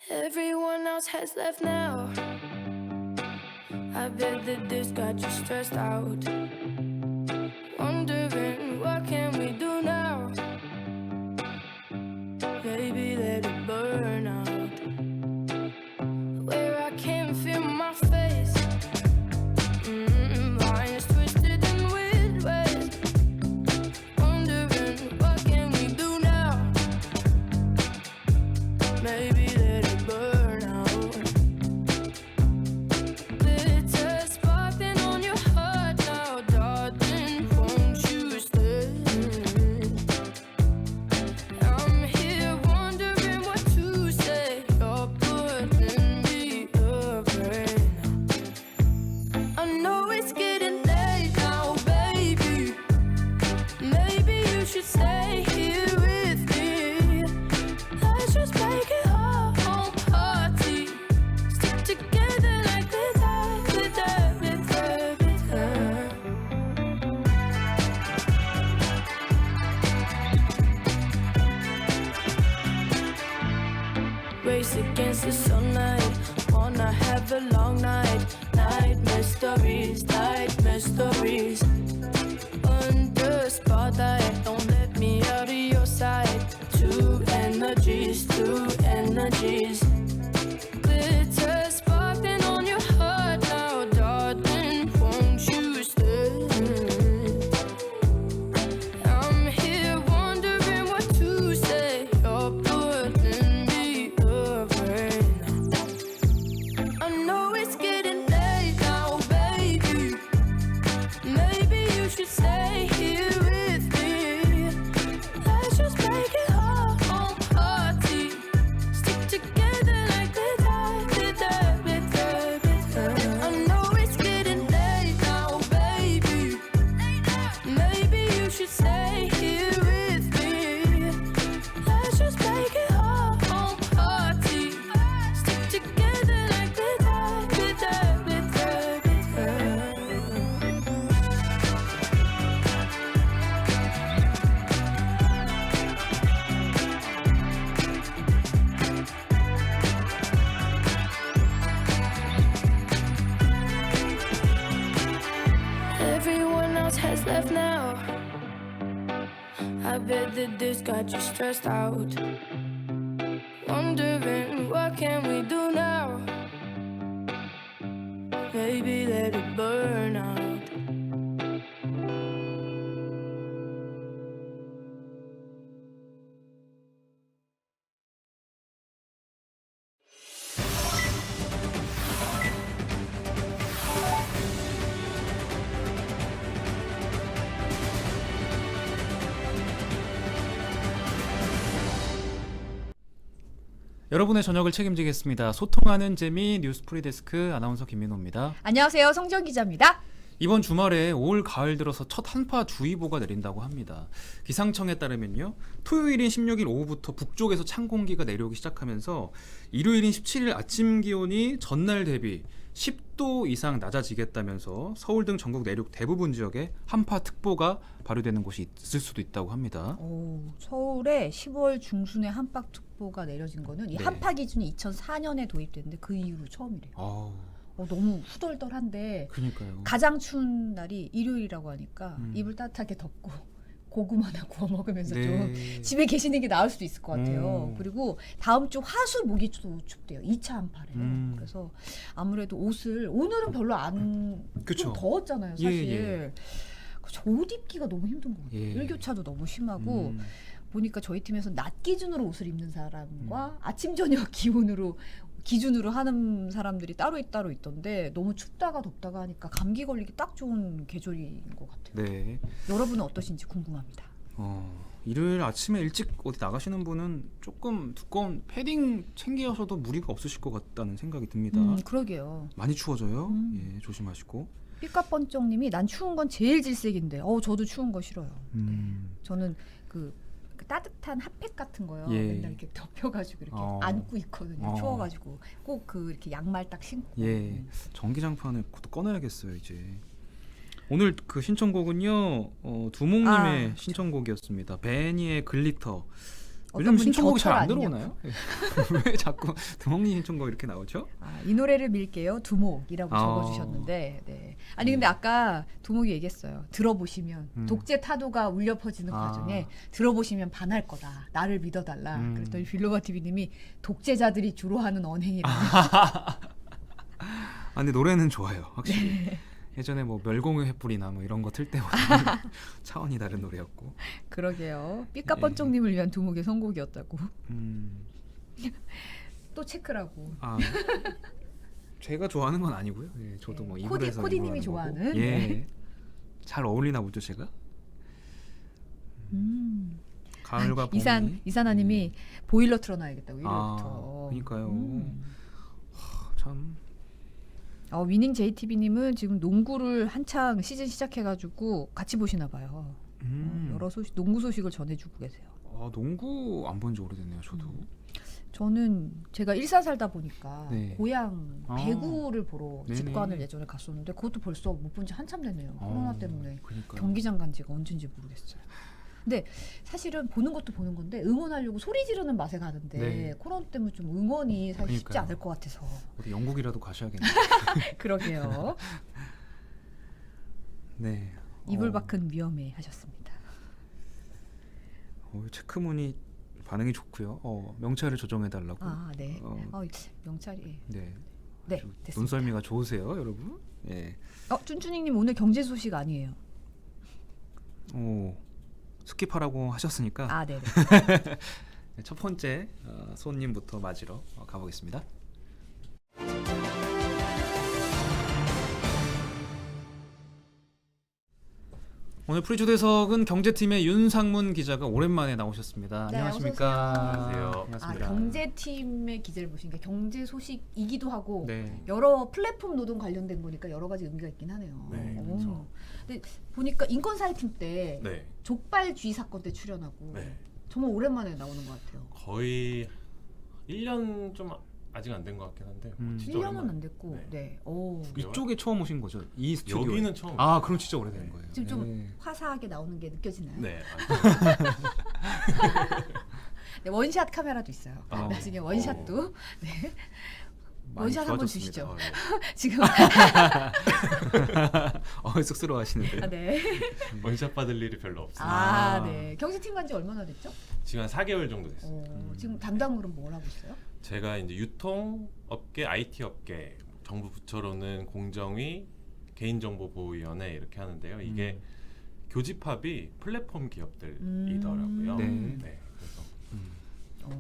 Everyone else has left now. I bet that this got you stressed out. Wondering what can we do now? Maybe let it burn out. Where I can't feel my face. Lines twisted in weird ways. Wondering what can we do now? Maybe let it burn out. Bitter sparkling on your heart now, darling. Won't you stay? I'm here wondering what to say. You're putting me away. I know it's getting late now, baby. Maybe you should stay here with me. Let's just make it our own party. Stick together like glitter, glitter, glitter, glitter. Race against the sunlight. Wanna have a long night. Night mysteries, night mysteries. Under spotlight, don't let me out of your sight. Two energies, two energies. Glitter sparkling on your heart now, darling. Won't you stay? I'm here wondering what to say. You're putting me away now. I know it's getting late now, baby. Maybe you should stay here with me. Let's just make it our own party. Stick together like glitter, glitter, glitter, glitter. I know it's getting late now, baby. Maybe you should stay here with me. Let's just make it our own party. Stick together like glitter, glitter, glitter, glitter. Everyone else has left now. I bet that this got you stressed out. Wondering what can we do now? Maybe let it burn out. 여러분의 저녁을 책임지겠습니다. 소통하는 재미 뉴스 프리데스크 아나운서 김민호입니다. 안녕하세요. 성정 기자입니다. 이번 주말에 올 가을 들어서 첫 한파주의보가 내린다고 합니다. 기상청에 따르면요, 토요일인 16일 오후부터 북쪽에서 찬 공기가 내려오기 시작하면서 일요일인 17일 아침 기온이 전날 대비 10도 이상 낮아지겠다면서 서울 등 전국 내륙 대부분 지역에 한파특보가 발효되는 곳이 있을 수도 있다고 합니다. 서울에 10월 중순에 한파특보가 내려진 거는 이 네. 한파 기준이 2004년에 도입됐는데 그 이후로 처음이래요. 너무 후덜덜한데 그러니까요. 가장 추운 날이 일요일이라고 하니까 이불 따뜻하게 덮고 고구마나 구워 먹으면서 네. 좀 집에 계시는 게 나을 수도 있을 것 같아요. 그리고 다음 주 화수 목이도 춥대요. 2차 한파래요. 그래서 아무래도 옷을 오늘은 별로 안 그쵸. 좀 더웠잖아요, 사실. 예. 그래서 옷 입기가 너무 힘든 것 같아요. 예. 일교차도 너무 심하고 보니까 저희 팀에서 낮 기준으로 옷을 입는 사람과 아침 저녁 기준으로 하는 사람들이 따로 있던데 너무 춥다가 덥다가 하니까 감기 걸리기 딱 좋은 계절인 것 같아요. 네. 여러분은 어떠신지 궁금합니다. 일요일 아침에 일찍 어디 나가시는 분은 조금 두꺼운 패딩 챙기셔도 무리가 없으실 것 같다는 생각이 듭니다. 그러게요. 많이 추워져요. 예, 조심하시고. 삐까뻔쩍님이 난 추운 건 제일 질색인데 저도 추운 거 싫어요. 저는 그 따뜻한 핫팩 같은 거요. 예. 맨날 이렇게 덮여가지고 이렇게 안고 있거든요. 추워가지고 꼭 그 이렇게 양말 딱 신고. 예, 전기장판을 또 꺼내야겠어요 이제. 오늘 그 신청곡은요, 두목님의 신청곡이었습니다. 베니의 글리터. 어떤 요즘 분이 신청곡이 잘 안 겨털 들어오나요? 왜 자꾸 두목님 신청곡 이렇게 나오죠? 이 노래를 밀게요. 두목이라고 아. 적어주셨는데, 네. 아니 근데 아까 두목이 얘기했어요. 들어보시면 독재 타도가 울려 퍼지는 과정에 들어보시면 반할 거다. 나를 믿어달라. 그랬더니 빌로바 TV님이 독재자들이 주로 하는 언행이라. 근데 노래는 좋아요, 확실히. 예전에 뭐 멸공의 횃불이나 뭐 이런 거 틀 때보다 차원이 다른 노래였고. 그러게요. 삐까뻔쩍님을 위한 두목의 선곡이었다고. 또 체크라고. 제가 좋아하는 건 아니고요. 예, 저도 뭐 이불에서 코디님이 좋아하는. 예, 네. 잘 어울리나 보죠 제가. 가을과 봄이. 이산아님이 보일러 틀어놔야겠다고 일요일부터. 그러니까요. 참. 위닝 JTB님은 지금 농구를 한창 시즌 시작해가지고 같이 보시나 봐요. 여러 농구 소식을 전해주고 계세요. 농구 안 본 지 오래됐네요, 저도. 저는 제가 일산 살다 보니까 네. 고향 배구를 보러 네네. 직관을 예전에 갔었는데 그것도 벌써 못 본 지 한참 됐네요. 코로나 때문에 그러니까요. 경기장 간 지가 언젠지 모르겠어요. 근데 사실은 보는 것도 보는 건데 응원하려고 소리 지르는 맛에 가는데 네. 코로나 때문에 좀 응원이 사실 쉽지 그러니까요. 않을 것 같아서. 어디 영국이라도 가셔야겠네요. 그러게요. 네. 이불 밖은 위험해 하셨습니다. 체크무늬 반응이 좋고요. 명찰을 조정해 달라고. 네. 명찰이. 네. 네, 아주 됐습니다. 눈썰미가 좋으세요, 여러분. 예. 쭌쭈닝님 오늘 경제 소식 아니에요? 스킵하라고 하셨으니까 네네. 첫 번째 손님부터 맞으러 가보겠습니다. 오늘 프리초대석은 경제팀의 윤상문 기자가 오랜만에 나오셨습니다. 네, 안녕하십니까? 안녕하세요. 반갑습니다. 경제팀의 기자를 보신 게 경제 소식이기도 하고 네. 여러 플랫폼 노동 관련된 거니까 여러 가지 의미가 있긴 하네요. 네, 그렇죠. 근데 보니까 인권사회팀 때 네. 족발쥐 사건 때 출연하고 네. 정말 오랜만에 나오는 것 같아요. 거의 1년 좀 아직 안 된 것 같긴 한데 진짜 1년은 오랜만에. 안 됐고, 네. 네. 이쪽에 처음 오신 거죠? 이 스튜디오. 여기는 처음. 그럼 진짜 오래된 거예요. 지금 좀 네. 화사하게 나오는 게 느껴지나요? 네. 네, 원샷 카메라도 있어요. 나중에 원샷도. 네. 많이 원샷 한번 좋아졌습니다. 주시죠. 네. 지금 쑥스러워하시는데. 네. 원샷 받을 일이 별로 없어요. 네. 경제팀 간 지 얼마나 됐죠? 지금 한 4개월 정도 됐어요. 지금 담당으로 뭘 하고 있어요? 제가 이제 유통업계, IT 업계, 정부 부처로는 공정위, 개인정보보호위원회 이렇게 하는데요. 이게 교집합이 플랫폼 기업들이더라고요. 네. 그래서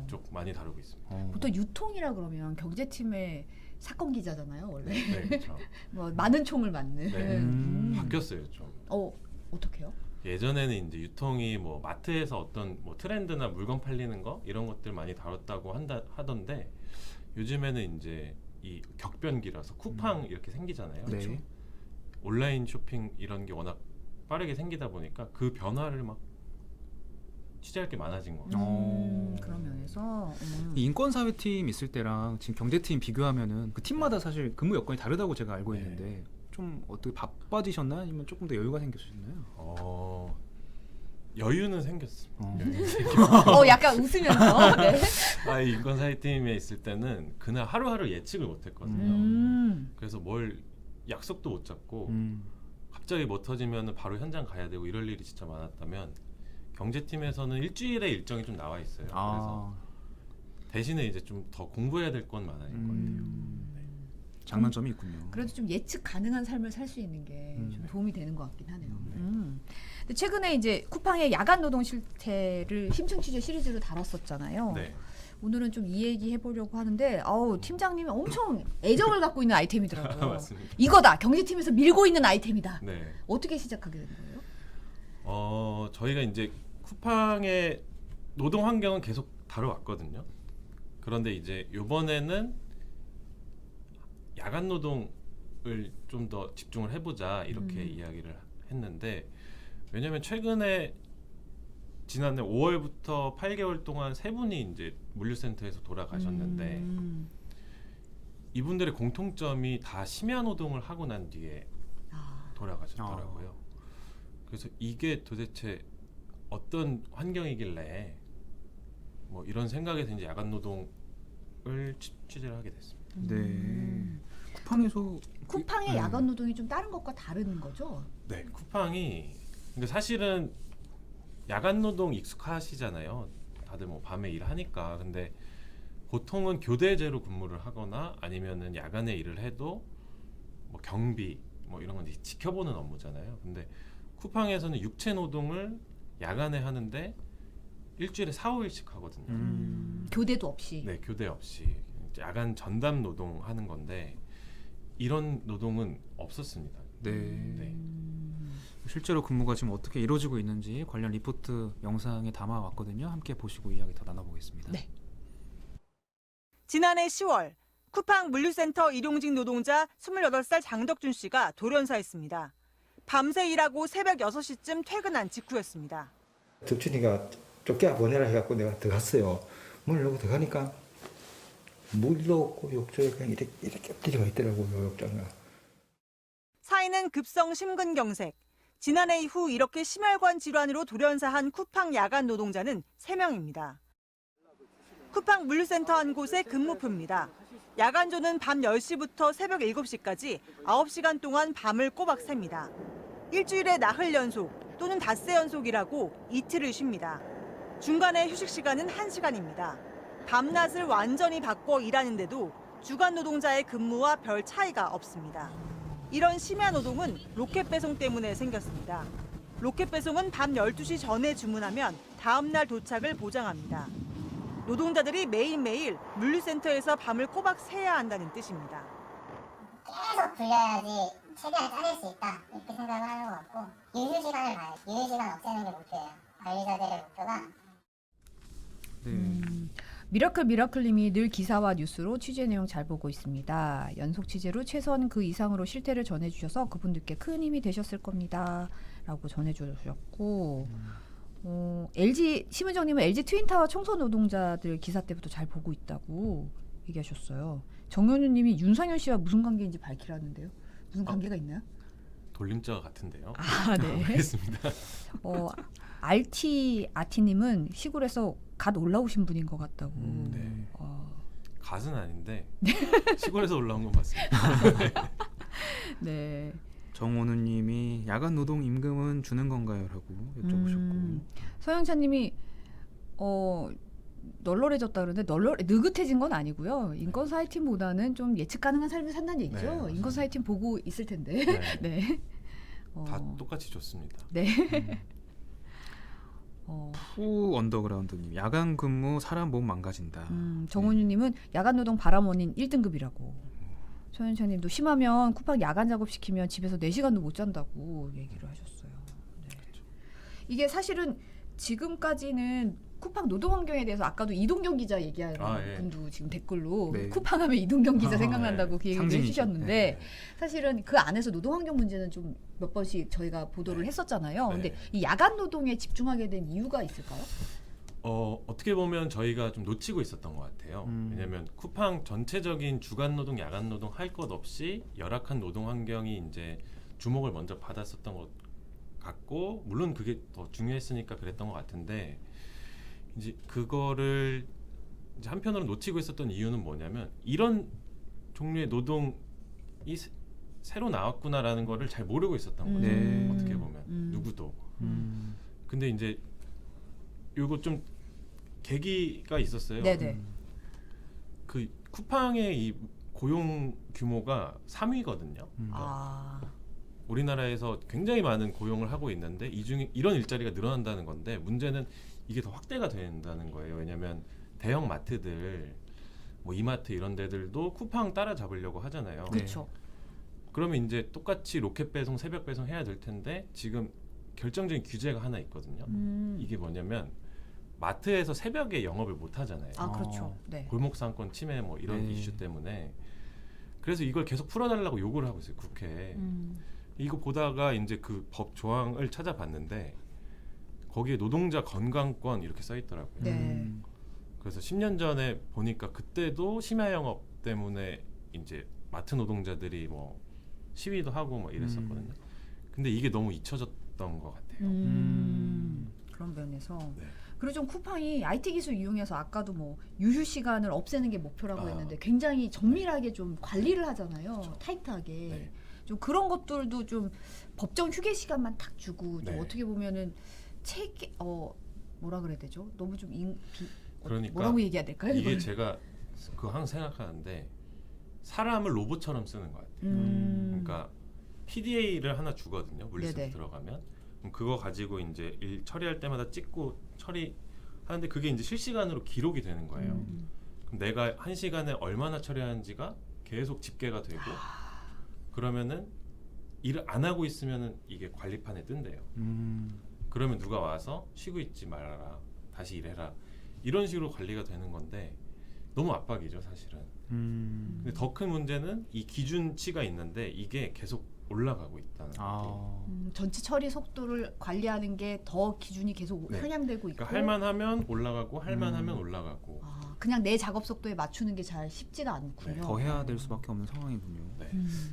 쪽 많이 다루고 있습니다. 보통 유통이라 그러면 경제팀의 사건 기자잖아요, 원래. 네, 그렇죠. 뭐 많은 총을 맞는. 네. 바뀌었어요 좀. 어떻게요? 예전에는 이제 유통이 뭐 마트에서 어떤 뭐 트렌드나 물건 팔리는 거 이런 것들 많이 다뤘다고 하던데 요즘에는 이제 이 격변기라서 쿠팡 이렇게 생기잖아요. 네. 그렇죠? 온라인 쇼핑 이런 게 워낙 빠르게 생기다 보니까 그 변화를 막 취재할 게 많아진 거예요. 그런 면에서 이 인권사회팀 있을 때랑 지금 경제팀 비교하면은 그 팀마다 사실 근무 여건이 다르다고 제가 알고 있는데 좀 어떻게 바빠지셨나요? 아니면 조금 더 여유가 생기셨나요? 여유는 생겼습니다. 약간 웃으면서. 네. 이 인권사회팀에 있을 때는 그날 하루하루 예측을 못했거든요. 그래서 뭘 약속도 못 잡고 갑자기 뭐 터지면 바로 현장 가야 되고 이럴 일이 진짜 많았다면 경제팀에서는 일주일에 일정이 좀 나와 있어요. 그래서 대신에 이제 좀 더 공부해야 될 건 많아진 것 같아요. 장단점이 있군요. 그래도 좀 예측 가능한 삶을 살 수 있는 게 좀 도움이 되는 것 같긴 하네요. 근데 최근에 이제 쿠팡의 야간 노동 실태를 심층 취재 시리즈로 다뤘었잖아요. 네. 오늘은 좀 이 얘기 해보려고 하는데 팀장님이 엄청 애정을 갖고 있는 아이템이더라고요. 맞습니다. 이거다. 경제팀에서 밀고 있는 아이템이다. 네. 어떻게 시작하게 된 거예요? 저희가 이제 쿠팡의 노동 환경은 계속 다뤄왔거든요. 그런데 이제 이번에는 야간 노동을 좀 더 집중을 해보자 이렇게 이야기를 했는데 왜냐하면 최근에 지난해 5월부터 8개월 동안 3분이 이제 물류센터에서 돌아가셨는데 이분들의 공통점이 다 심야 노동을 하고 난 뒤에 돌아가셨더라고요. 그래서 이게 도대체 어떤 환경이길래 뭐 이런 생각에서 이제 야간 노동을 취재를 하게 됐습니다. 네. 쿠팡에서 쿠팡의 야간 노동이 좀 다른 것과 다른 거죠? 네, 쿠팡이 근데 사실은 야간 노동 익숙하시잖아요. 다들 뭐 밤에 일하니까. 근데 보통은 교대제로 근무를 하거나 아니면은 야간에 일을 해도 뭐 경비 뭐 이런 건 지켜보는 업무잖아요. 근데 쿠팡에서는 육체 노동을 야간에 하는데 일주일에 4, 5일씩 하거든요. 교대도 없이. 네, 교대 없이 야간 전담 노동하는 건데 이런 노동은 없었습니다. 네. 네. 실제로 근무가 지금 어떻게 이루어지고 있는지 관련 리포트 영상에 담아왔거든요. 함께 보시고 이야기 더 나눠보겠습니다. 네. 지난해 10월 쿠팡 물류센터 일용직 노동자 28살 장덕준 씨가 돌연사했습니다. 밤새 일하고 새벽 6시쯤 퇴근한 직후였습니다. 덕준이가 쫓겨 보내라 해갖고 내가 들어갔어요. 문을 열고 들어가니까 물도 없고 욕조에 그냥 이렇게 엎드려 있더라고요. 욕조가. 사인은 급성 심근경색. 지난해 이후 이렇게 심혈관 질환으로 돌연사한 쿠팡 야간 노동자는 3명입니다. 쿠팡 물류센터 한 곳의 근무표입니다. 야간조는 밤 10시부터 새벽 7시까지 9시간 동안 밤을 꼬박 셉니다. 일주일에 나흘 연속 또는 닷새 연속이라고 이틀을 쉽니다. 중간에 휴식 시간은 1시간입니다. 밤낮을 완전히 바꿔 일하는데도 주간 노동자의 근무와 별 차이가 없습니다. 이런 심야 노동은 로켓 배송 때문에 생겼습니다. 로켓 배송은 밤 12시 전에 주문하면 다음 날 도착을 보장합니다. 노동자들이 매일매일 물류센터에서 밤을 꼬박 새야 한다는 뜻입니다. 계속 굴려야지 최대한 짜낼 수 있다 이렇게 생각을 하는 것 같고 유휴시간을 봐요. 유휴시간 없애는 게 목표예요. 관리자들의 목표가. 네. 미라클님이 늘 기사와 뉴스로 취재 내용 잘 보고 있습니다. 연속 취재로 최소한 그 이상으로 실태를 전해주셔서 그분들께 큰 힘이 되셨을 겁니다. 라고 전해주셨고 LG 심은정님은 LG 트윈타워 청소 노동자들 기사 때부터 잘 보고 있다고 얘기하셨어요. 정현우님이 윤상현 씨와 무슨 관계인지 밝히라는데요. 무슨 관계가 있나요? 돌림자가 같은데요. 아, 네. 알겠습니다. 아티님은 시골에서 갓 올라오신 분인 것 같다고. 네. 갓은 아닌데 시골에서 올라온 건 맞습니다. 네. 정원우님이 야간 노동 임금은 주는 건가요?라고 여쭤보셨고 서영찬님이 널널해졌다 그러는데 느긋해진 건 아니고요. 인권사회팀보다는 좀 예측 가능한 삶을 산다는 얘기죠. 네, 인권사회팀 보고 있을 텐데. 네. 네. 다 똑같이 좋습니다. 네. 푸 언더그라운드님 야간 근무 사람 몸 망가진다. 정원유님은 야간 노동 바람 원인 1등급이라고. 서현찬님도 심하면 쿠팡 야간 작업 시키면 집에서 4시간도 못 잔다고 얘기를 하셨어요. 네. 이게 사실은 지금까지는 쿠팡 노동 환경에 대해서 아까도 이동경 기자 얘기하는 분도 지금 댓글로 네. 쿠팡하면 이동경 기자 생각난다고 그 얘기를 해주셨는데 네. 사실은 그 안에서 노동 환경 문제는 좀 몇 번씩 저희가 보도를 했었잖아요. 근데 이 야간 노동에 집중하게 된 이유가 있을까요? 어떻게 보면 저희가 좀 놓치고 있었던 것 같아요. 왜냐하면 쿠팡 전체적인 주간 노동, 야간 노동 할 것 없이 열악한 노동 환경이 이제 주목을 먼저 받았었던 것 같고, 물론 그게 더 중요했으니까 그랬던 것 같은데, 이제 그거를 이제 한편으로 놓치고 있었던 이유는 뭐냐면 이런 종류의 노동이 새로 나왔구나라는 거를 잘 모르고 있었던 거죠. 네. 어떻게 보면 누구도. 근데 이제 요거 좀 계기가 있었어요. 네네. 그 쿠팡의 이 고용 규모가 3위거든요. 우리나라에서 굉장히 많은 고용을 하고 있는데 이 중에 이런 일자리가 늘어난다는 건데, 문제는 이게 더 확대가 된다는 거예요. 왜냐하면 대형 마트들, 뭐 이마트 이런 데들도 쿠팡 따라잡으려고 하잖아요. 그렇죠. 그러면 이제 똑같이 로켓 배송, 새벽 배송 해야 될 텐데 지금 결정적인 규제가 하나 있거든요. 이게 뭐냐면 마트에서 새벽에 영업을 못 하잖아요. 아, 그렇죠. 네. 골목 상권 침해 뭐 이런 네. 이슈 때문에. 그래서 이걸 계속 풀어달라고 요구를 하고 있어요, 국회에. 이거 보다가 이제 그 법 조항을 찾아봤는데 거기에 노동자 건강권 이렇게 써 있더라고요. 네. 그래서 10년 전에 보니까 그때도 심야 영업 때문에 이제 마트 노동자들이 뭐 시위도 하고 뭐 이랬었거든요. 근데 이게 너무 잊혀졌던 것 같아요. 그런 면에서. 네. 그리고 좀 쿠팡이 IT 기술 이용해서 아까도 뭐 유휴 시간을 없애는 게 목표라고 했는데 굉장히 정밀하게 좀 관리를 하잖아요. 그렇죠. 타이트하게. 네. 좀 그런 것들도 좀 법정 휴게 시간만 딱 주고 좀 네. 어떻게 보면은 체계 뭐라 그래야 되죠? 너무 좀 그러니까 뭐라고 얘기해야 될까요? 이게 이걸? 제가 그거 항상 생각하는데 사람을 로봇처럼 쓰는 것 같아요. 그러니까 PDA를 하나 주거든요. 물리센터 네네. 들어가면 그럼 그거 가지고 이제 일 처리할 때마다 찍고 처리하는데 그게 이제 실시간으로 기록이 되는 거예요. 그럼 내가 한 시간에 얼마나 처리하는지가 계속 집계가 되고 그러면은 일을 안 하고 있으면은 이게 관리판에 뜬대요. 그러면 누가 와서 쉬고 있지 말아라, 다시 일해라 이런 식으로 관리가 되는 건데 너무 압박이죠 사실은. 근데 더 큰 문제는 이 기준치가 있는데 이게 계속 올라가고 있다는 거. 전체 처리 속도를 관리하는 게 더 기준이 계속 네. 상향되고 있고 그러니까 할만하면 올라가고 할만하면 올라가고. 그냥 내 작업 속도에 맞추는 게 잘 쉽지가 않군요. 네. 더 해야 될 수밖에 없는 상황이군요. 네.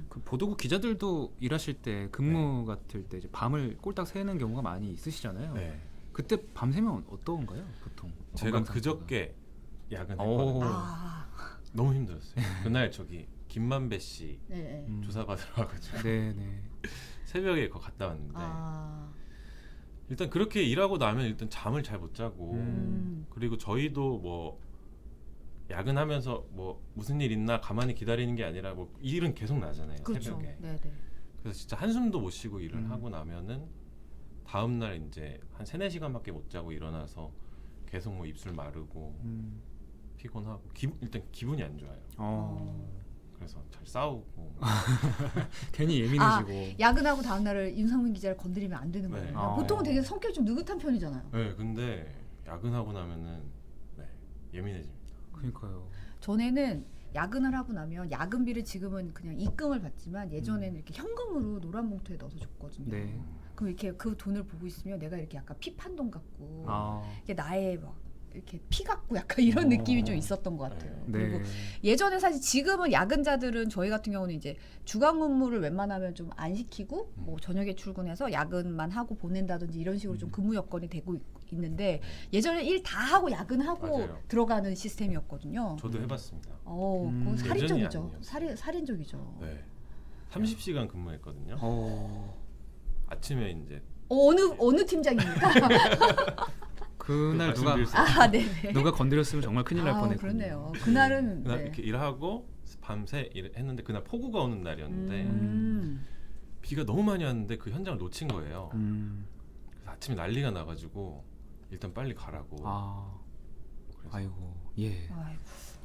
그 보도국 기자들도 일하실 때 근무 같을 때 이제 밤을 꼴딱 새는 경우가 많이 있으시잖아요. 네. 그때 밤 새면 어떤가요, 보통? 제가 건강 상태가? 그저께 야근했거든요. 너무 힘들었어요. 그날 저기 김만배 씨 네. 조사 받으러 와가지고 네네. 새벽에 그거 갔다 왔는데 아. 일단 그렇게 일하고 나면 일단 잠을 잘 못 자고 그리고 저희도 뭐 야근하면서 뭐 무슨 일 있나 가만히 기다리는 게 아니라 뭐 일은 계속 나잖아요. 그렇죠. 새벽에. 네네. 그래서 진짜 한숨도 못 쉬고 일을 하고 나면은 다음 날 이제 한 3-4시간밖에 못 자고 일어나서 계속 뭐 입술 마르고 피곤하고 일단 기분이 안 좋아요. 그래서 잘 싸우고 괜히 예민해지고. 야근하고 다음 날을 윤상민 기자를 건드리면 안 되는 네. 거예요. 보통은 되게 성격이 좀 느긋한 편이잖아요. 네, 근데 야근하고 나면은 예민해집니다. 그러니까요. 전에는 야근을 하고 나면 야근비를 지금은 그냥 입금을 받지만 예전에는 이렇게 현금으로 노란 봉투에 넣어서 줬거든요. 네. 그럼 이렇게 그 돈을 보고 있으면 내가 이렇게 약간 피판돈 같고 이게 나의 막 이렇게 피 같고 약간 이런 느낌이 좀 있었던 것 같아요. 네. 그리고 예전에 사실 지금은 야근자들은 저희 같은 경우는 이제 주간 근무를 웬만하면 좀 안 시키고 뭐 저녁에 출근해서 야근만 하고 보낸다든지 이런 식으로 좀 근무 여건이 되고 있는데 예전에 일 다 하고 야근하고 맞아요. 들어가는 시스템이었거든요. 저도 해봤습니다. 그건 살인적이죠. 아니었어요. 살인적이죠. 네, 30시간 근무했거든요. 아침에 이제 어느 팀장입니까? 그날 네네. 누가 건드렸으면 정말 큰일 날 뻔했군요. 그렇네요. 그날은 그날 이렇게 일하고 밤새 일했는데 그날 폭우가 오는 날이었는데 비가 너무 많이 왔는데 그 현장을 놓친 거예요. 그래서 아침에 난리가 나가지고 일단 빨리 가라고. 그래서 아이고 예. 아이고,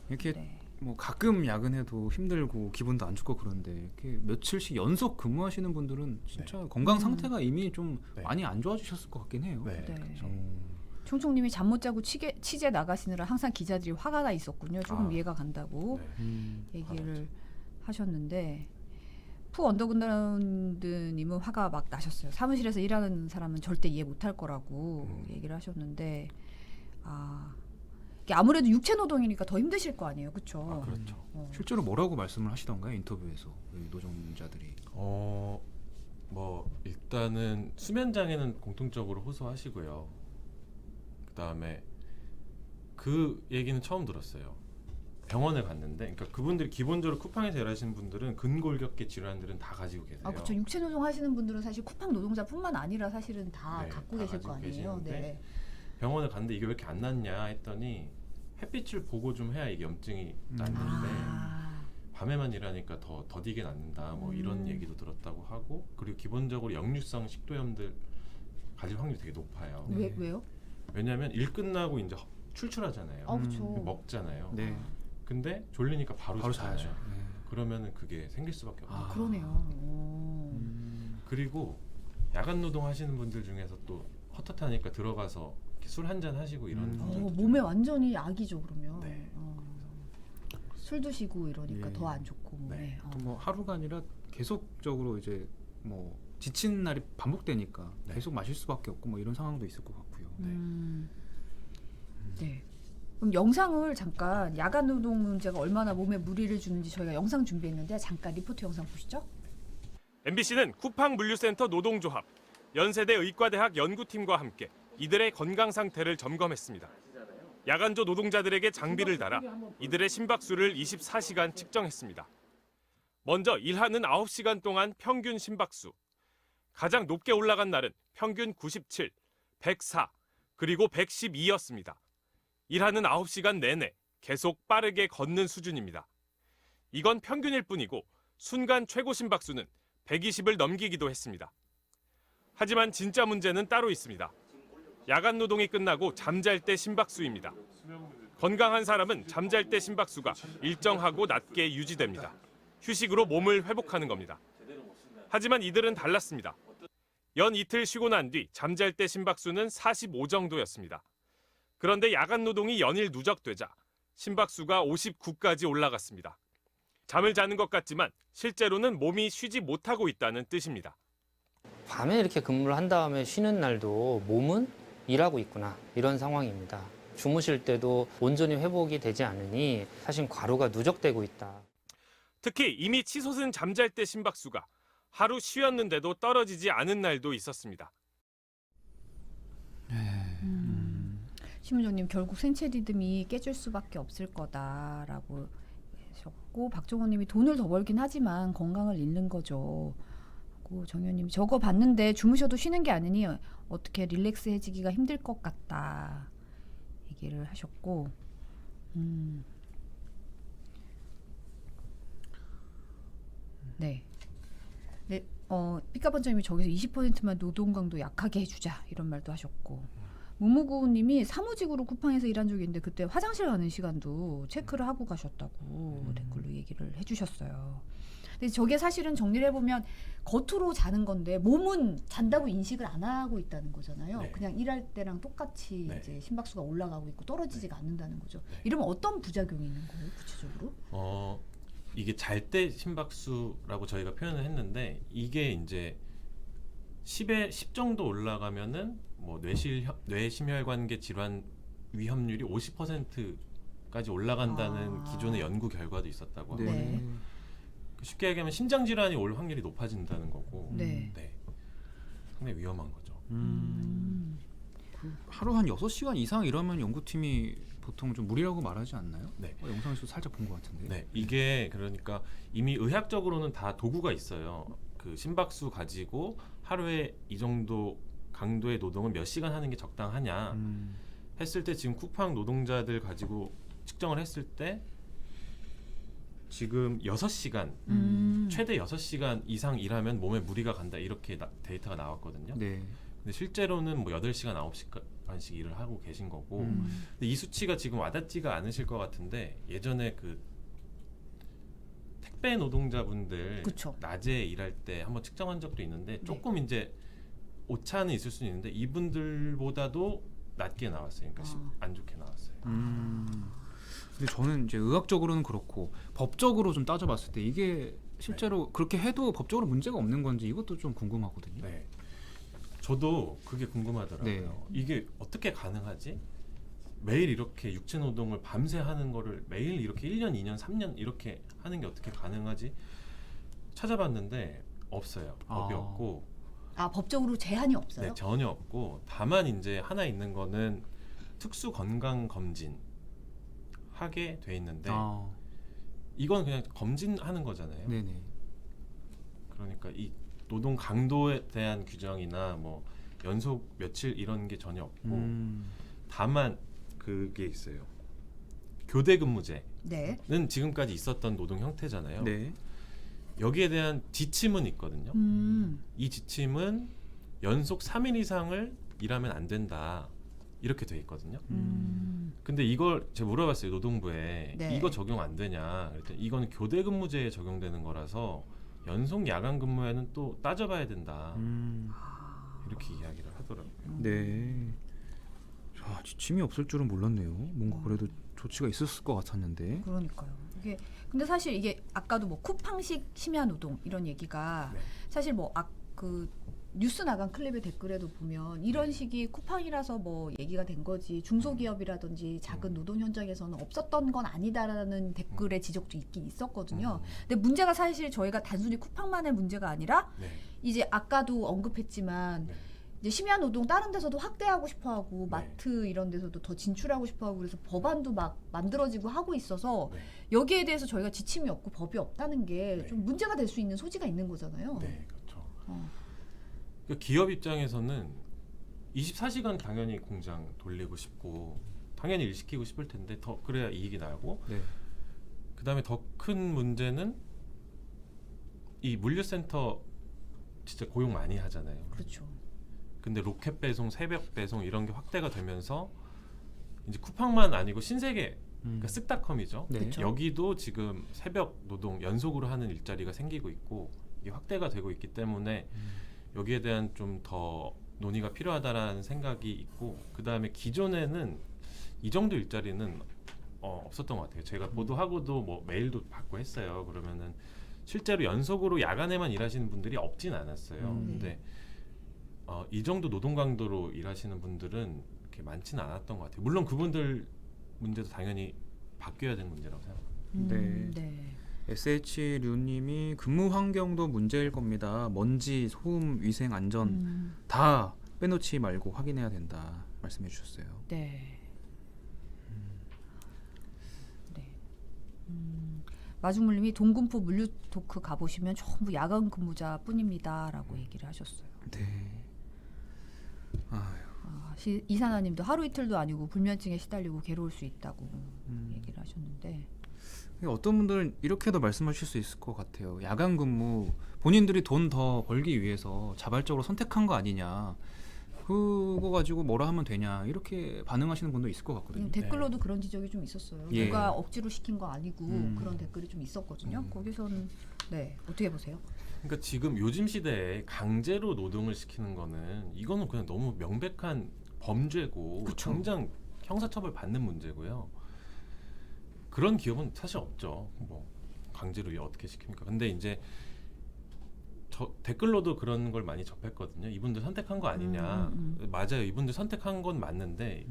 이렇게 네. 뭐 가끔 야근해도 힘들고 기분도 안 좋고 그런데 이렇게 며칠씩 연속 근무하시는 분들은 진짜 건강 상태가 이미 좀 많이 안 좋아지셨을 것 같긴 해요. 네. 총총님이 잠 못 자고 취재 나가시느라 항상 기자들이 화가 나 있었군요. 조금 이해가 간다고 얘기를 하셨는데 푸 언더그라운드님은 화가 막 나셨어요. 사무실에서 일하는 사람은 절대 이해 못할 거라고 얘기를 하셨는데 이게 아무래도 육체 노동이니까 더 힘드실 거 아니에요, 그렇죠? 그렇죠. 실제로 뭐라고 말씀을 하시던가요, 인터뷰에서 노동자들이? 뭐 일단은 수면 장애는 공통적으로 호소하시고요. 그다음에 그 얘기는 처음 들었어요. 병원을 갔는데, 그러니까 그분들이 기본적으로 쿠팡에서 일하시는 분들은 근골격계 질환들은 다 가지고 계세요. 그렇죠. 육체 노동 하시는 분들은 사실 쿠팡 노동자뿐만 아니라 사실은 다 네, 갖고 다 계실 거 가지고 아니에요. 계시는데 네. 병원을 갔는데 이게 왜 이렇게 안 낫냐 했더니 햇빛을 보고 좀 해야 이게 염증이 낫는데 밤에만 일하니까 더 더디게 낫는다. 뭐 이런 얘기도 들었다고 하고, 그리고 기본적으로 역류성 식도염들 가질 확률이 되게 높아요. 왜요? 왜냐하면 일 끝나고 이제 출출하잖아요. 그렇죠. 먹잖아요. 네. 근데 졸리니까 바로 자요. 자야죠. 네. 그러면은 그게 생길 수밖에 없어요. 그러네요. 그리고 야간 노동 하시는 분들 중에서 또 헛헛하니까 들어가서 술 한잔 하시고 이런 분들도 몸에 완전히 악이죠, 그러면. 네. 술 드시고 이러니까 예. 더 안 좋고. 네. 또 뭐 하루가 아니라 계속적으로 이제 뭐 지친 날이 반복되니까 계속 마실 수밖에 없고 뭐 이런 상황도 있을 것 같고요. 네. 그럼 영상을 잠깐 야간 노동 문제가 얼마나 몸에 무리를 주는지 저희가 영상 준비했는데 잠깐 리포트 영상 보시죠. MBC는 쿠팡 물류센터 노동조합, 연세대 의과대학 연구팀과 함께 이들의 건강 상태를 점검했습니다. 야간조 노동자들에게 장비를 달아 이들의 심박수를 24시간 측정했습니다. 먼저 일하는 9시간 동안 평균 심박수. 가장 높게 올라간 날은 평균 97, 104, 그리고 112였습니다. 일하는 9시간 내내 계속 빠르게 걷는 수준입니다. 이건 평균일 뿐이고 순간 최고 심박수는 120을 넘기기도 했습니다. 하지만 진짜 문제는 따로 있습니다. 야간 노동이 끝나고 잠잘 때 심박수입니다. 건강한 사람은 잠잘 때 심박수가 일정하고 낮게 유지됩니다. 휴식으로 몸을 회복하는 겁니다. 하지만 이들은 달랐습니다. 연 이틀 쉬고 난 뒤 잠잘 때 심박수는 45 정도였습니다. 그런데 야간 노동이 연일 누적되자 심박수가 59까지 올라갔습니다. 잠을 자는 것 같지만 실제로는 몸이 쉬지 못하고 있다는 뜻입니다. 밤에 이렇게 근무를 한 다음에 쉬는 날도 몸은 일하고 있구나, 이런 상황입니다. 주무실 때도 온전히 회복이 되지 않으니 사실 과로가 누적되고 있다. 특히 이미 치솟은 잠잘 때 심박수가 하루 쉬었는데도 떨어지지 않은 날도 있었습니다. 심은정님, 결국 생체 리듬이 깨질 수밖에 없을 거다라고 하셨고, 박종원님이 돈을 더 벌긴 하지만 건강을 잃는 거죠. 정현님, 저거 봤는데 주무셔도 쉬는 게 아니니 어떻게 릴렉스해지기가 힘들 것 같다 얘기를 하셨고, 네. 네, 삐까번쩍님이 저기서 20%만 노동 강도 약하게 해주자 이런 말도 하셨고, 무무구님이 사무직으로 쿠팡에서 일한 적이 있는데 그때 화장실 가는 시간도 체크를 하고 가셨다고 댓글로 얘기를 해주셨어요. 근데 저게 사실은 정리를 해보면 겉으로 자는 건데 몸은 잔다고 인식을 안 하고 있다는 거잖아요. 네. 그냥 일할 때랑 똑같이 네. 이제 심박수가 올라가고 있고 떨어지지가 않는다는 거죠. 이러면 어떤 부작용이 있는 거예요, 구체적으로? 이게 잘 때 심박수라고 저희가 표현을 했는데 이게 이제 10에 10 정도 올라가면은 뭐 뇌심혈관계 질환 위험률이 50%까지 올라간다는 기존의 연구 결과도 있었다고 네. 하거든요. 쉽게 얘기하면 심장 질환이 올 확률이 높아진다는 거고, 네. 상당히 위험한 거죠. 하루 한 6시간 이상 이러면 연구팀이 보통 좀 무리라고 말하지 않나요? 네. 영상에서 살짝 본 것 같은데. 네, 이게 그러니까 이미 의학적으로는 다 도구가 있어요. 그 심박수 가지고 하루에 이 정도 강도의 노동을 몇 시간 하는 게 적당하냐 했을 때 지금 쿠팡 노동자들 가지고 측정을 했을 때 지금 6시간 최대 6시간 이상 일하면 몸에 무리가 간다, 이렇게 데이터가 나왔거든요. 네. 근데 실제로는 뭐 8시간 9시간씩 일을 하고 계신 거고, 근데 이 수치가 지금 와닿지가 않으실 것 같은데 예전에 그 택배 노동자분들 그쵸. 낮에 일할 때 한번 측정한 적도 있는데 조금 이제 오차는 있을 수는 있는데 이분들보다도 낮게 나왔어요. 그러니까 안 좋게 나왔어요. 근데 저는 이제 의학적으로는 그렇고 법적으로 좀 따져봤을 때 이게 실제로 그렇게 해도 법적으로 문제가 없는 건지 이것도 좀 궁금하거든요. 네. 저도 그게 궁금하더라고요. 네. 이게 어떻게 가능하지? 매일 이렇게 육체 노동을 밤새 하는 거를 매일 이렇게 1년, 2년, 3년 이렇게 하는 게 어떻게 가능하지? 찾아봤는데 없어요. 법이 없고. 법적으로 제한이 없어요? 네, 전혀 없고, 다만 이제 하나 있는 거는 특수 건강 검진 하게 돼 있는데 이건 그냥 검진하는 거잖아요. 네네. 그러니까 이 노동 강도에 대한 규정이나 뭐 연속 며칠 이런 게 전혀 없고, 다만 그게 있어요. 교대 근무제는 네. 지금까지 있었던 노동 형태잖아요. 네. 여기에 대한 지침은 있거든요. 이 지침은 연속 3일 이상을 일하면 안 된다, 이렇게 돼 있거든요. 근데 이걸 제가 물어봤어요, 노동부에. 네. 이거 적용 안 되냐 그랬더니 이건 교대 근무제에 적용되는 거라서 연속 야간 근무에는 또 따져봐야 된다, 이렇게 이야기를 하더라고요. 네. 자, 지침이 없을 줄은 몰랐네요. 뭔가 그래도 조치가 있었을 것 같았는데. 그러니까요. 이게 근데 사실 이게 아까도 뭐 쿠팡식 심야 노동 이런 얘기가 사실 뭐 그 뉴스 나간 클립의 댓글에도 보면 이런 식이 쿠팡이라서 뭐 얘기가 된 거지 중소기업이라든지 작은 노동 현장에서는 없었던 건 아니다라는 댓글의 지적도 있긴 있었거든요. 근데 문제가 사실 저희가 단순히 쿠팡만의 문제가 아니라 이제 아까도 언급했지만 이제 심야 노동 다른 데서도 확대하고 싶어하고 네. 마트 이런 데서도 더 진출하고 싶어하고 그래서 법안도 막 만들어지고 하고 있어서 네. 여기에 대해서 저희가 지침이 없고 법이 없다는 게 좀 네. 문제가 될 수 있는 소지가 있는 거잖아요. 네, 그렇죠. 어. 그러니까 기업 입장에서는 24시간 당연히 공장 돌리고 싶고 당연히 일 시키고 싶을 텐데 더 그래야 이익이 나고 네. 그다음에 더 큰 문제는 이 물류센터 진짜 고용 많이 하잖아요. 그렇죠. 근데 로켓 배송, 새벽 배송 이런 게 확대가 되면서 이제 쿠팡만 아니고 신세계 그러니까 쓱닷컴이죠. 네. 그쵸. 여기도 지금 새벽 노동 연속으로 하는 일자리가 생기고 있고 이게 확대가 되고 있기 때문에 여기에 대한 좀 더 논의가 필요하다라는 생각이 있고 그 다음에 기존에는 이 정도 일자리는 없었던 것 같아요. 제가 보도하고도 뭐 메일도 받고 했어요. 그러면은 실제로 연속으로 야간에만 일하시는 분들이 없진 않았어요. 근데 이 정도 노동 강도로 일하시는 분들은 그렇게 많지는 않았던 것 같아요. 물론 그분들 문제도 당연히 바뀌어야 되는 문제라고 생각합니다. 네. 네. SH류님이 근무 환경도 문제일 겁니다. 먼지, 소음, 위생, 안전 다 빼놓지 말고 확인해야 된다 말씀해 주셨어요. 네. 네. 마중물님이 동군포 물류도크 가보시면 전부 야간 근무자뿐입니다라고 얘기를 하셨어요. 네. 아유. 이사나님도 하루 이틀도 아니고 불면증에 시달리고 괴로울 수 있다고 얘기를 하셨는데 어떤 분들은 이렇게도 말씀하실 수 있을 것 같아요. 야간 근무 본인들이 돈 더 벌기 위해서 자발적으로 선택한 거 아니냐. 그거 가지고 뭐라 하면 되냐 이렇게 반응하시는 분도 있을 것 같거든요. 댓글로도 그런 지적이 좀 있었어요. 예. 누가 억지로 시킨 거 아니고 그런 댓글이 좀 있었거든요. 거기서는 네 어떻게 보세요? 그러니까 지금 요즘 시대에 강제로 노동을 시키는 거는 이거는 그냥 너무 명백한 범죄고 그쵸. 당장 형사처벌 받는 문제고요. 그런 기업은 사실 없죠. 뭐 강제로 어떻게 시킵니까? 근데 이제 저 댓글로도 그런 걸 많이 접했거든요. 이분들 선택한 거 아니냐. 맞아요. 이분들 선택한 건 맞는데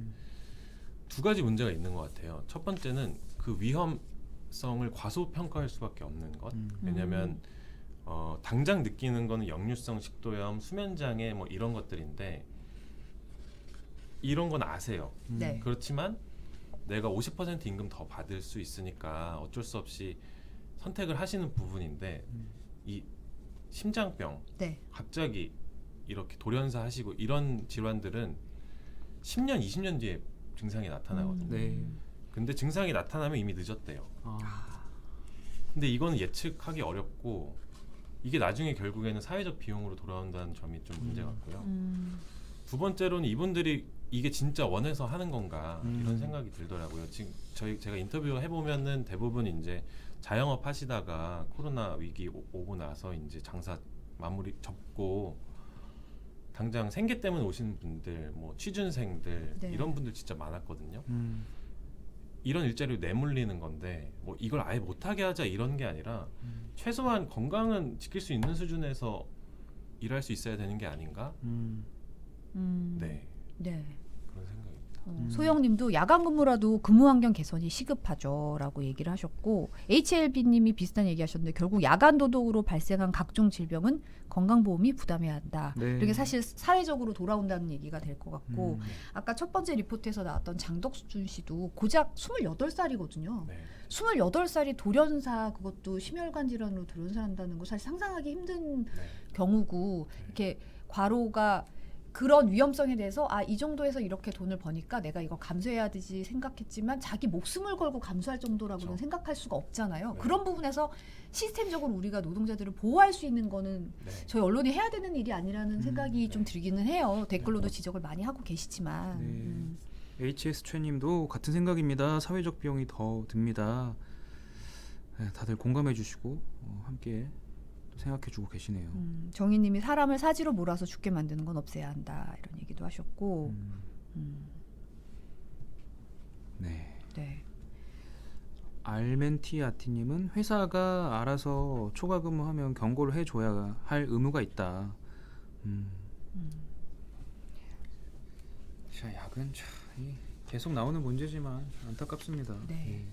두 가지 문제가 있는 것 같아요. 첫 번째는 그 위험성을 과소평가할 수밖에 없는 것. 왜냐하면 당장 느끼는 거는 역류성 식도염, 수면장애 뭐 이런 것들인데 이런 건 아세요. 네. 그렇지만 내가 50% 임금 더 받을 수 있으니까 어쩔 수 없이 선택을 하시는 부분인데 이 심장병 네. 갑자기 이렇게 돌연사 하시고 이런 질환들은 10년, 20년 뒤에 증상이 나타나거든요. 네. 근데 증상이 나타나면 이미 늦었대요. 근데 이거는 예측하기 어렵고 이게 나중에 결국에는 사회적 비용으로 돌아온다는 점이 좀 문제 같고요. 두 번째로는 이분들이 이게 진짜 원해서 하는 건가 이런 생각이 들더라고요. 지금 제가 인터뷰 해보면은 대부분 이제 자영업 하시다가 코로나 위기 오고 나서 이제 장사 마무리 접고 당장 생계 때문에 오시는 분들, 뭐 취준생들 네. 이런 분들 진짜 많았거든요. 이런 일자리로 내몰리는 건데 뭐 이걸 아예 못하게 하자 이런 게 아니라 최소한 건강은 지킬 수 있는 수준에서 일할 수 있어야 되는 게 아닌가? 네, 네. 그런 생각입니다. 소영님도 야간 근무라도 근무 환경 개선이 시급하죠라고 얘기를 하셨고 HLB님이 비슷한 얘기하셨는데 결국 야간 노동으로 발생한 각종 질병은 건강보험이 부담해야 한다. 네. 이게 사실 사회적으로 돌아온다는 얘기가 될 것 같고 아까 첫 번째 리포트에서 나왔던 장덕준 씨도 고작 28살이거든요. 네. 28살이 돌연사 그것도 심혈관 질환으로 돌연사한다는 거 사실 상상하기 힘든 네. 경우고 이렇게 과로가 그런 위험성에 대해서 이 정도에서 이렇게 돈을 버니까 내가 이거 감수해야 되지 생각했지만 자기 목숨을 걸고 감수할 정도라고는 그렇죠. 생각할 수가 없잖아요. 네. 그런 부분에서 시스템적으로 우리가 노동자들을 보호할 수 있는 거는 네. 저희 언론이 해야 되는 일이 아니라는 생각이 네. 좀 들기는 해요. 댓글로도 지적을 많이 하고 계시지만 HS 최님도 같은 생각입니다. 사회적 비용이 더 듭니다. 네, 다들 공감해 주시고 함께 생각해주고 계시네요. 정희님이 사람을 사지로 몰아서 죽게 만드는 건 없애야 한다 이런 얘기도 하셨고 네. 네. 알멘티아티님은 회사가 알아서 초과 근무하면 경고를 해줘야 할 의무가 있다. 자, 야근 계속 나오는 문제지만 안타깝습니다. 네. 예.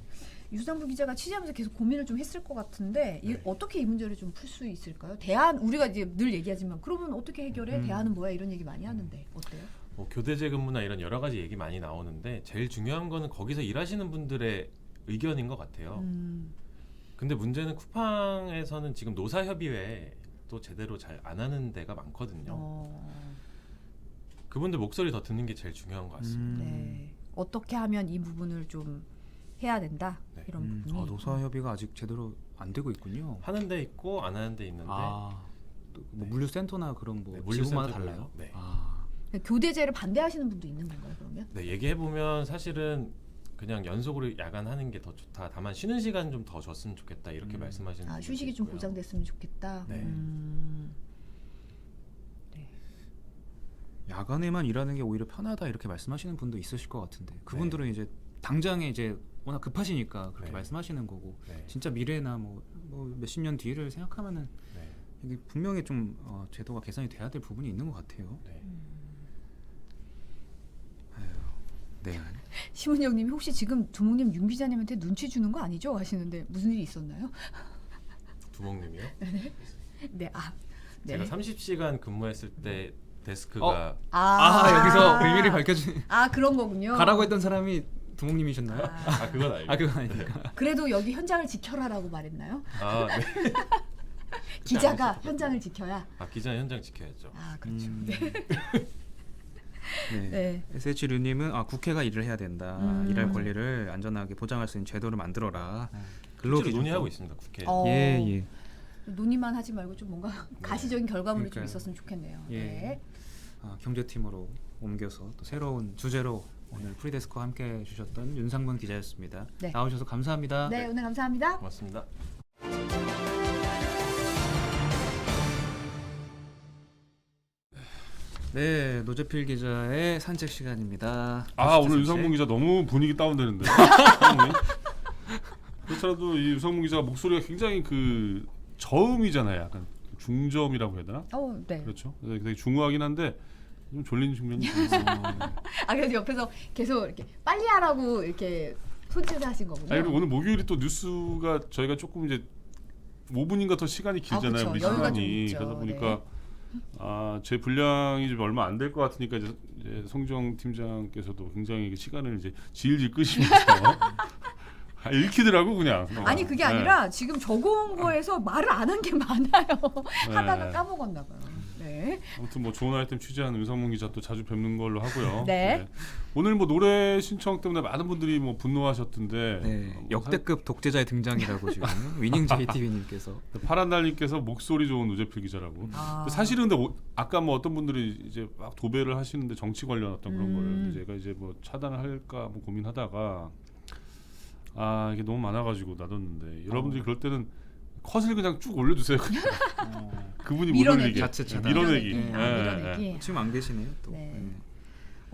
유상부 기자가 취재하면서 계속 고민을 좀 했을 것 같은데 네. 어떻게 이 문제를 좀 풀 수 있을까요? 우리가 이제 늘 얘기하지만 그러면 어떻게 해결해? 대안은 뭐야? 이런 얘기 많이 하는데 어때요? 뭐 교대제 근무나 이런 여러 가지 얘기 많이 나오는데 제일 중요한 거는 거기서 일하시는 분들의 의견인 것 같아요. 근데 문제는 쿠팡에서는 지금 노사협의회도 제대로 잘 안 하는 데가 많거든요. 그분들 목소리 더 듣는 게 제일 중요한 것 같습니다. 네. 어떻게 하면 이 부분을 좀 해야 된다 네. 이런 부분이. 노사협의가 아직 제대로 안 되고 있군요. 하는 데 있고 안 하는 데 있는데 뭐 네. 물류센터나 그런 뭐 네, 지구마다 물류센터별로. 달라요. 네. 교대제를 반대하시는 분도 있는 건가요, 그러면? 네, 얘기해 보면 사실은 그냥 연속으로 야간하는 게 더 좋다. 다만 쉬는 시간 좀 더 줬으면 좋겠다. 이렇게 말씀하시는 분들도 휴식이 좀 있고요. 보장됐으면 좋겠다. 네. 야간에만 일하는 게 오히려 편하다 이렇게 말씀하시는 분도 있으실 것 같은데 그분들은 이제 당장에 이제 워낙 급하시니까 그렇게 네. 말씀하시는 거고 네. 진짜 미래나 뭐 몇십 년 뒤를 생각하면은 네. 이게 분명히 좀 제도가 개선이 돼야 될 부분이 있는 것 같아요. 네. 네. 심은영님이 혹시 지금 두목님 윤 기자님한테 눈치 주는 거 아니죠? 하시는데 무슨 일이 있었나요? 두목님이요? 네, 네. 제가 30시간 근무했을 때 데스크가 여기서 의미를 밝혀주는 그런 거군요. 가라고 했던 사람이 두목님이셨나요? 그건 알고. 그건 아니니까. 그래도 여기 현장을 지켜라라고 말했나요? 네. 기자가 현장을 지켜야. 기자는 현장 지켜야죠. 그렇죠. 네. 네. SH류님은 국회가 일을 해야 된다. 일할 권리를 안전하게 보장할 수 있는 제도를 만들어라. 실제로 논의하고 있습니다. 국회에서. 예. 논의만 하지 말고 좀 뭔가 가시적인 결과물이 좀 있었으면 좋겠네요. 예. 네. 경제팀으로 옮겨서 또 새로운 주제로 오늘 프리데스크와 함께 해주셨던 윤상문 기자였습니다. 네. 나오셔서 감사합니다. 네, 오늘 감사합니다. 고맙습니다. 네, 노재필 기자의 산책 시간입니다. 오늘 유상문 기자 너무 분위기 다운되는데. 그렇더라도 이 유상문 기자가 목소리가 굉장히 그 저음이잖아요. 약간 중저음이라고 해야 되나? 네. 그렇죠. 되게 중후하긴 한데 좀 졸린 측면이 있어요. 그래서 옆에서 계속 이렇게 빨리 하라고 이렇게 손짓을 하신 거군요. 그리고 오늘 목요일이 또 뉴스가 저희가 조금 이제 5분인가 더 시간이 길잖아요. 우리 여유가 좀 시간이. 있죠. 그러다 보니까 제 분량이 좀 얼마 안 될 것 같으니까 이제 송정 팀장께서도 굉장히 시간을 이제 질질 끄시면서 읽히더라고 그냥. 그게 아니라 지금 적어온 거에서 말을 안 한 게 많아요. 하다가 까먹었나 봐요. 네. 아무튼 뭐 좋은 아이템 취재하는 윤상문 기자 또 자주 뵙는 걸로 하고요. 네. 오늘 뭐 노래 신청 때문에 많은 분들이 뭐 분노하셨던데. 네, 역대급 독재자의 등장이라고 지금 위닝 JTV님께서 파란달님께서 목소리 좋은 노재필 기자라고. 사실은 근데 아까 뭐 어떤 분들이 이제 막 도배를 하시는데 정치 관련 어떤 그런 거를 제가 이제 뭐 차단을 할까 뭐 고민하다가 이게 너무 많아가지고 놔뒀는데 여러분들이 그럴 때는 컷을 그냥 쭉 올려주세요. 그분이 못 올리게. 자체 차단. 밀어내기. 밀어내기. 지금 안 계시네요. 또. 네.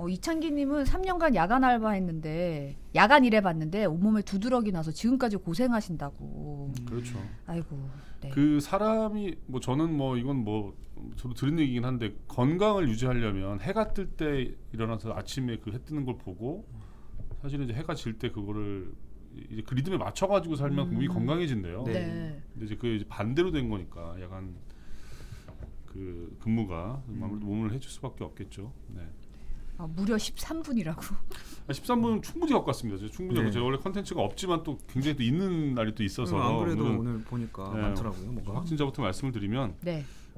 이창기님은 3년간 야간 알바했는데 야간 일해봤는데 온몸에 두드러기 나서 지금까지 고생하신다고. 그렇죠. 아이고. 네. 그 사람이 뭐 저는 뭐 이건 뭐 저도 들은 얘기긴 한데 건강을 유지하려면 해가 뜰 때 일어나서 아침에 그 해 뜨는 걸 보고 사실은 이제 해가 질 때 그거를 이제 그 리듬에 맞춰가지고 살면 몸이 건강해진대요. 네. 근데 이제 그게 이제 반대로 된 거니까 약간 그 근무가 아무래도 몸을 해줄 수밖에 없겠죠. 네. 무려 13분이라고. 13분은 충분히 갖고 왔습니다. 충분히. 제가 원래 컨텐츠가 없지만 또 굉장히 또 있는 날이 또 있어서 안 그래도 오늘 보니까 많더라고요. 뭔가. 확진자부터 말씀을 드리면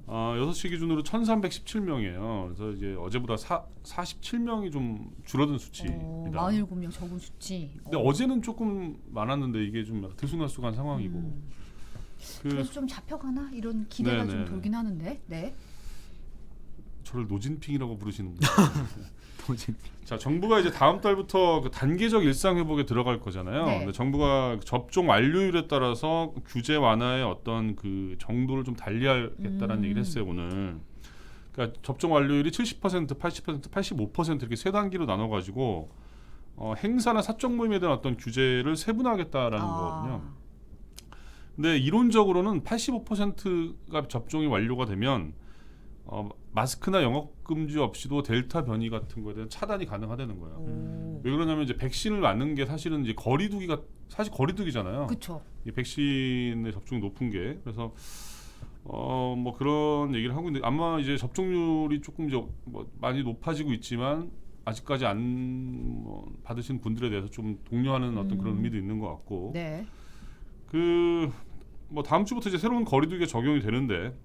6시 기준으로 1,317명이에요. 그래서 이제 어제보다 47명이 좀 줄어든 수치입니다. 47명 적은 수치. 근데 어제는 조금 많았는데 이게 좀 들쑥날쑥한 상황이고. 그래서 좀 잡혀가나 이런 기대가 좀 돌긴 하는데. 네. 저를 노진핑이라고 부르시는 분. 자, 정부가 이제 다음 달부터 그 단계적 일상 회복에 들어갈 거잖아요. 네. 근데 정부가 접종 완료율에 따라서 규제 완화의 어떤 그 정도를 좀 달리하겠다라는 얘기를 했어요 오늘. 그러니까 접종 완료율이 70%, 80%, 85% 이렇게 세 단계로 나눠가지고 행사나 사적 모임에 대한 어떤 규제를 세분화하겠다라는 거거든요. 근데 이론적으로는 85%가 접종이 완료가 되면 마스크나 영업 금지 없이도 델타 변이 같은 거에 대한 차단이 가능하다는 거예요. 왜 그러냐면 이제 백신을 맞는 게 사실은 이제 거리두기가 사실 거리두기잖아요. 그렇죠. 이 백신의 접종이 높은 게 그래서 뭐 그런 얘기를 하고 있는데 아마 이제 접종률이 조금 이제 뭐 많이 높아지고 있지만 아직까지 안 받으신 분들에 대해서 좀 독려하는 어떤 그런 의미도 있는 것 같고 네. 그 뭐 다음 주부터 이제 새로운 거리두기가 적용이 되는데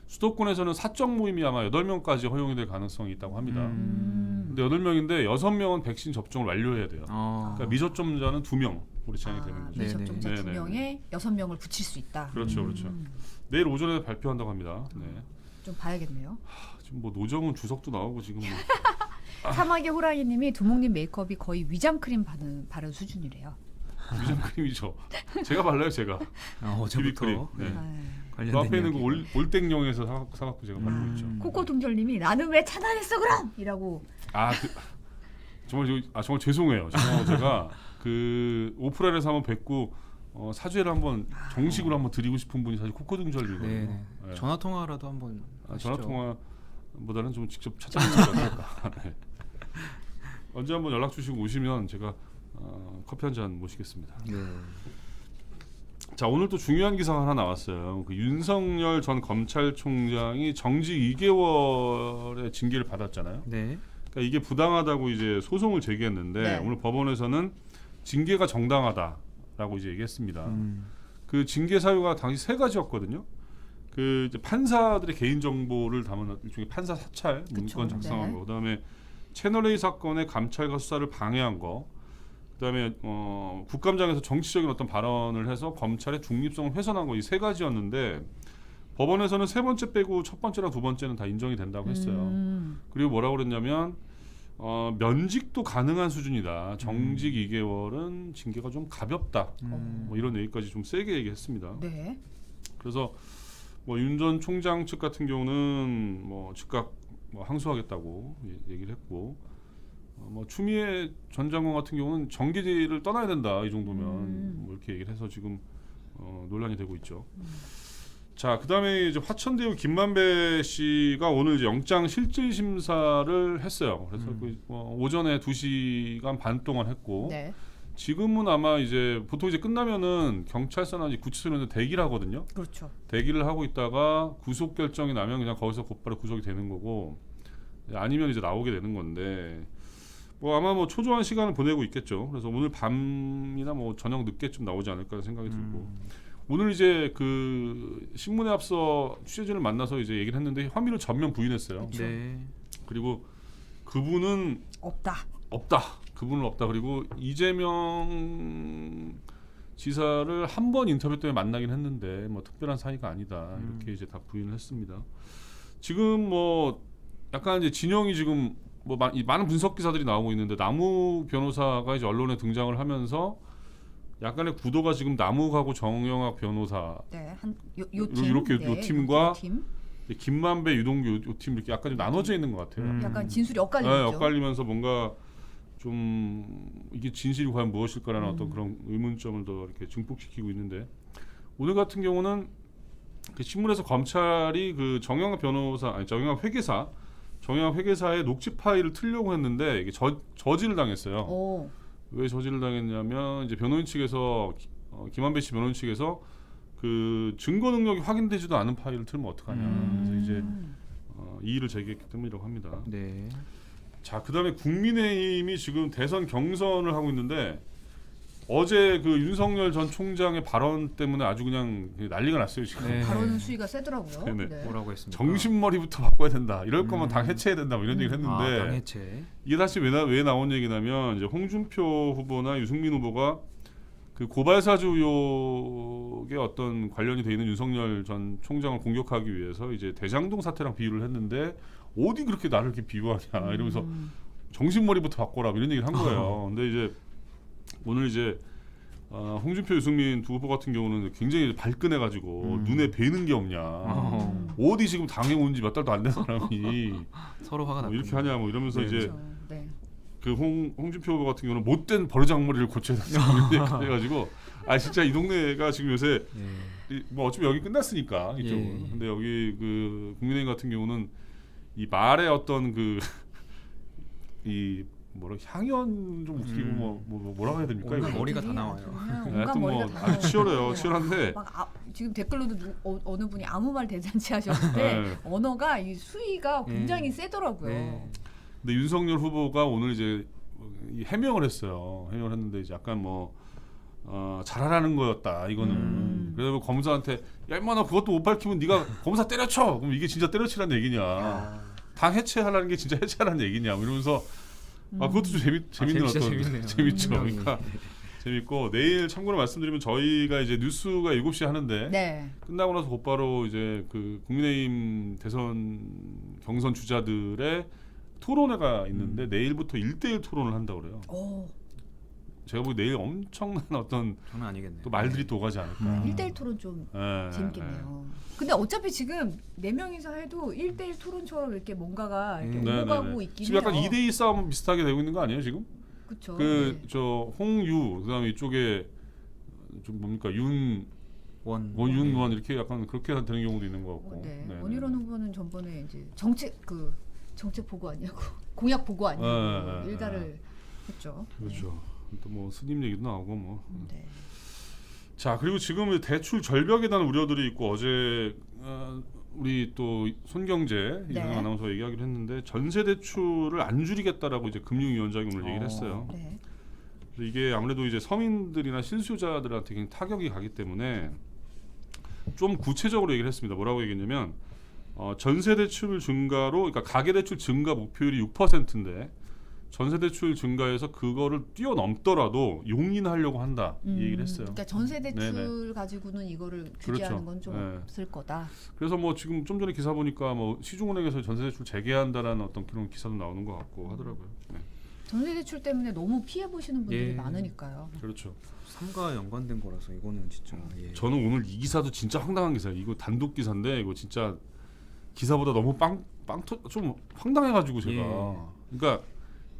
수도권에서는 사적 모임이 아마 8명까지 허용이 될 가능성이 있다고 합니다. 근데 8명인데 6명은 백신 접종을 완료해야 돼요. 그러니까 미접종자는 2명으로 제한이 되는 거죠. 미접종자 네네. 2명에 6명을 붙일 수 있다. 그렇죠, 그렇죠. 내일 오전에 발표한다고 합니다. 네. 좀 봐야겠네요. 지금 뭐 노정은 주석도 나오고 지금 뭐 사막의 호랑이님이 두목님 메이크업이 거의 위장크림 바른 수준이래요. 위장크림이죠. 제가 발라요, 제가. 어제부터 네. 관련된 그 앞에 있는 이야기. 그 올땡용에서 사갖고 제가 바르고 있죠. 코코동절님이 나는 왜 차단했어 그럼? 이라고. 정말 죄송해요. 제가 그 오프라인에서 한번 뵙고 사죄를 한번 정식으로 한번 드리고 싶은 분이 사실 코코등절이거든요. 네. 네. 전화 통화라도 한번 전화 하시죠. 통화보다는 좀 직접 찾아뵙는 게 어떨까. 네. 언제 한번 연락 주시고 오시면 제가 커피 한 잔 모시겠습니다. 네. 자, 오늘 또 중요한 기사가 하나 나왔어요. 그 윤석열 전 검찰총장이 정직 2개월의 징계를 받았잖아요. 네. 그러니까 이게 부당하다고 이제 소송을 제기했는데 네. 오늘 법원에서는 징계가 정당하다라고 이제 얘기했습니다. 그 징계 사유가 당시 3가지였거든요. 그 이제 판사들의 개인 정보를 담은 일종의 판사 사찰 문건 작성한 네. 거, 그다음에 채널 A 사건의 감찰과 수사를 방해한 거, 그다음에 국감장에서 정치적인 어떤 발언을 해서 검찰의 중립성을 훼손한 거, 이 3가지였는데 법원에서는 3번째 빼고 첫 번째랑 2번째는 다 인정이 된다고 했어요. 그리고 뭐라고 그랬냐면 면직도 가능한 수준이다. 정직 2개월은 징계가 좀 가볍다. 뭐 이런 얘기까지 좀 세게 얘기했습니다. 네. 그래서 뭐 윤 전 총장 측 같은 경우는 뭐 즉각 뭐 항소하겠다고 얘기를 했고, 뭐 추미애 전 장관 같은 경우는 정계를 떠나야 된다 이 정도면 뭐 이렇게 얘기를 해서 지금 논란이 되고 있죠. 자, 그다음에 이제 화천대유 김만배 씨가 오늘 이제 영장 실질 심사를 했어요. 그래서 오전에 2시간 반 동안 했고, 네. 지금은 아마 이제 보통 이제 끝나면은 경찰서나 이제 구치소에는 대기를 하거든요. 그렇죠. 대기를 하고 있다가 구속 결정이 나면 그냥 거기서 곧바로 구속이 되는 거고, 아니면 이제 나오게 되는 건데, 뭐 아마 뭐 초조한 시간을 보내고 있겠죠. 그래서 오늘 밤이나 뭐 저녁 늦게쯤 나오지 않을까 생각이 들고, 오늘 이제 그 신문에 앞서 취재진을 만나서 이제 얘기를 했는데 혐의를 전면 부인했어요. 네. 그리고 그분은 없다. 그분은 없다. 그리고 이재명 지사를 한 번 인터뷰 때문에 만나긴 했는데 뭐 특별한 사이가 아니다. 이렇게 이제 다 부인을 했습니다. 지금 뭐 약간 이제 진영이 지금 뭐 많은 분석 기사들이 나오고 있는데, 남욱 변호사가 이제 언론에 등장을 하면서 약간의 구도가 지금 남욱하고 정영학 변호사, 네. 이렇게 네, 요 팀과 요 팀. 김만배, 유동규 요 팀 이렇게 약간 좀 나눠져 있는 것 같아요. 약간 진술이 엇갈리죠. 네, 엇갈리면서 뭔가 좀 이게 진실이 과연 무엇일까라는 어떤 그런 의문점을 더 이렇게 증폭시키고 있는데, 오늘 같은 경우는 그 신문에서 검찰이 그 정영학 회계사의 녹취 파일을 틀려고 했는데 이게 저지를 당했어요. 왜 저지를 당했냐면 이제 변호인 측에서 김한배 씨 변호인 측에서 그 증거 능력이 확인되지도 않은 파일을 틀면 어떡하냐. 그래서 이제 이의를 제기했기 때문이라고 합니다. 네. 자, 그다음에 국민의힘이 지금 대선 경선을 하고 있는데, 어제 그 윤석열 전 총장의 발언 때문에 아주 그냥 난리가 났어요 지금. 네. 발언 수위가 세더라고요. 네네. 네. 뭐라고 했습니까? 정신머리부터 바꿔야 된다. 이럴 거면 당 해체해야 된다. 뭐 이런 얘기를 했는데, 당 해체. 이게 사실 왜 나온 얘기냐면 이제 홍준표 후보나 유승민 후보가 그 고발사주 의혹에 어떤 관련이 돼 있는 윤석열 전 총장을 공격하기 위해서 이제 대장동 사태랑 비유를 했는데, 어디 그렇게 나를 이렇게 비유하냐 이러면서 정신머리부터 바꿔라 이런 얘기를 한 거예요. 근데 이제 오늘 이제 홍준표, 유승민 두 후보 같은 경우는 굉장히 발끈해가지고 눈에 뵈는 게 없냐, 어디 지금 당에 온 지 몇 달도 안 된 사람이 서로 화가 났군요. 이렇게 하냐 뭐 이러면서 네. 이제 그렇죠. 네. 그 홍준표 후보 같은 경우는 못된 버르장머리를 고쳐야 된다 그래가지고 진짜 이 동네가 지금 요새 뭐 어차피 여기 끝났으니까 이쪽은. 근데 여기 그 국민의힘 같은 경우는 이 말의 어떤 그 이 뭐라 향연 좀 웃기고 뭐라고 해야 됩니까? 온갖 머리가 다 나와요. 온갖 머리가 다 아주 치열해요. 치열한데 지금 댓글로도 어느 분이 아무 말 대잔치 하셨는데 언어가 이 수위가 굉장히 세더라고요. 근데 윤석열 후보가 오늘 이제 해명을 했어요. 해명을 했는데 이제 약간 잘하라는 거였다 이거는. 그래서 검사한테 야 임마 너 그것도 못 밝히면 네가 검사 때려쳐. 그럼 이게 진짜 때려치라는 얘기냐. 당 해체하라는 게 진짜 해체하라는 얘기냐. 이러면서 그것도 좀 재밌는 어떤 재밌죠. 그러니까 재밌고 내일 참고로 말씀드리면 저희가 이제 뉴스가 7시에 하는데 끝나고 나서 곧바로 이제 그 국민의힘 대선 경선 주자들의 토론회가 있는데 내일부터 1대1 토론을 한다고 그래요. 제가 보기 내일 엄청난 어떤 장난 아니겠네요. 또 말들이 또 오가지 않을까. 1대1 토론 좀 재밌겠네요. 근데 어차피 지금 4명이서 해도 1대1 토론처럼 이렇게 뭔가가 이렇게 오가고 있긴 지금 약간 해요. 2대2 싸움 비슷하게 되고 있는 거 아니에요 지금? 그렇죠. 저 홍유 그다음에 이쪽에 좀 뭡니까 원윤원 이렇게 약간 그렇게 되는 경우도 있는 것 같고. 원희룡 후보는 전번에 이제 정책 보고 아니냐고 공약 보고 아니냐고 일가를 했죠. 그렇죠. 또 뭐 스님 얘기도 나오고 뭐. 자 그리고 지금 대출 절벽에 대한 우려들이 있고 어제 우리 또 손경제 이상한 아나운서 얘기하기로 했는데 전세 대출을 안 줄이겠다라고 이제 금융위원장이 오늘 얘기를 했어요. 그래서 이게 아무래도 이제 서민들이나 실수요자들한테 굉장히 타격이 가기 때문에 좀 구체적으로 얘기를 했습니다. 뭐라고 얘기했냐면 전세 대출 증가로 그러니까 가계 대출 증가 목표율이 6%인데 전세 대출 증가해서 그거를 뛰어넘더라도 용인하려고 한다 이 얘기를 했어요. 그러니까 전세 대출 가지고는 이거를 규제하는 건 좀 없을 거다. 그래서 뭐 지금 좀 전에 기사 보니까 뭐 시중은행에서 전세 대출 재개한다라는 어떤 그런 기사도 나오는 것 같고 하더라고요. 전세 대출 때문에 너무 피해 보시는 분들이 많으니까요. 그렇죠. 삶과 연관된 거라서 이거는 진짜. 저는 오늘 이 기사도 진짜 황당한 기사예요. 이거 단독 기사인데 이거 진짜 기사보다 너무 좀 황당해가지고 제가. 그러니까.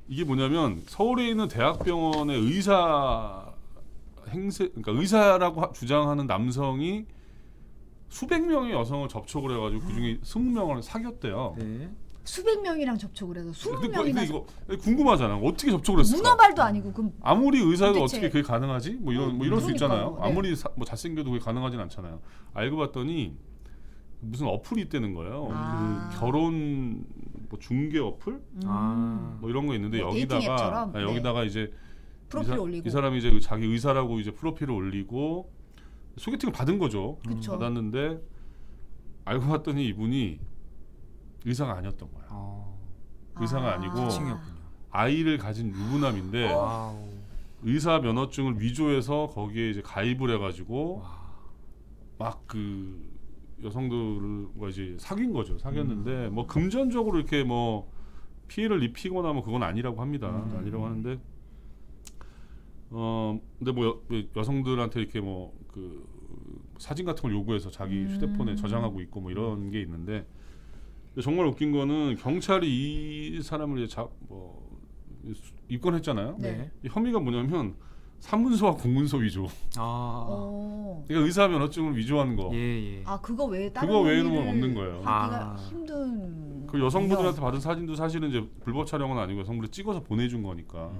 이게 뭐냐면 서울에 있는 대학병원의 그러니까 의사라고 주장하는 남성이 수백 명의 여성을 접촉을 해가지고 그 중에 20명을 사귀었대요. 수백 명이랑 접촉을 해서 20명이나 이거 궁금하잖아. 어떻게 접촉을 했을까? 문어발도 아니고 그럼 아무리 의사가 어떻게 그게 가능하지? 뭐 이럴 수 있잖아요. 네. 아무리 뭐 잘생겨도 그게 가능하진 않잖아요. 알고 봤더니 무슨 어플이 있다는 거예요. 그 결혼 뭐 중개 어플? 뭐 이런 거 있는데 여기다가 이제 프로필 올리고 이 사람이 이제 자기 의사라고 이제 프로필을 올리고 소개팅을 받은 거죠. 받았는데 알고 봤더니 이분이 의사가 아니었던 거야. 의사가 아니고 아이를 가진 유부남인데 의사 면허증을 위조해서 거기에 이제 가입을 해가지고 막 그 여성들과 이제 사귄 거죠. 사귀었는데 뭐 금전적으로 이렇게 뭐 피해를 입히거나 뭐 그건 아니라고 합니다. 아니라고 하는데 근데 뭐 여성들한테 이렇게 뭐 그 사진 같은 걸 요구해서 자기 휴대폰에 저장하고 있고 뭐 이런 게 있는데 정말 웃긴 거는 경찰이 이 사람을 이제 입건했잖아요. 이 혐의가 뭐냐면 사문서와 공문서 위조. 그러니까 의사 면허증을 위조한 거. 그거 외에 다른 그거 외에는 없는 거예요. 하기가 힘든. 그 여성분들한테 받은 사진도 사실은 이제 불법 촬영은 아니고 여성분이 찍어서 보내준 거니까.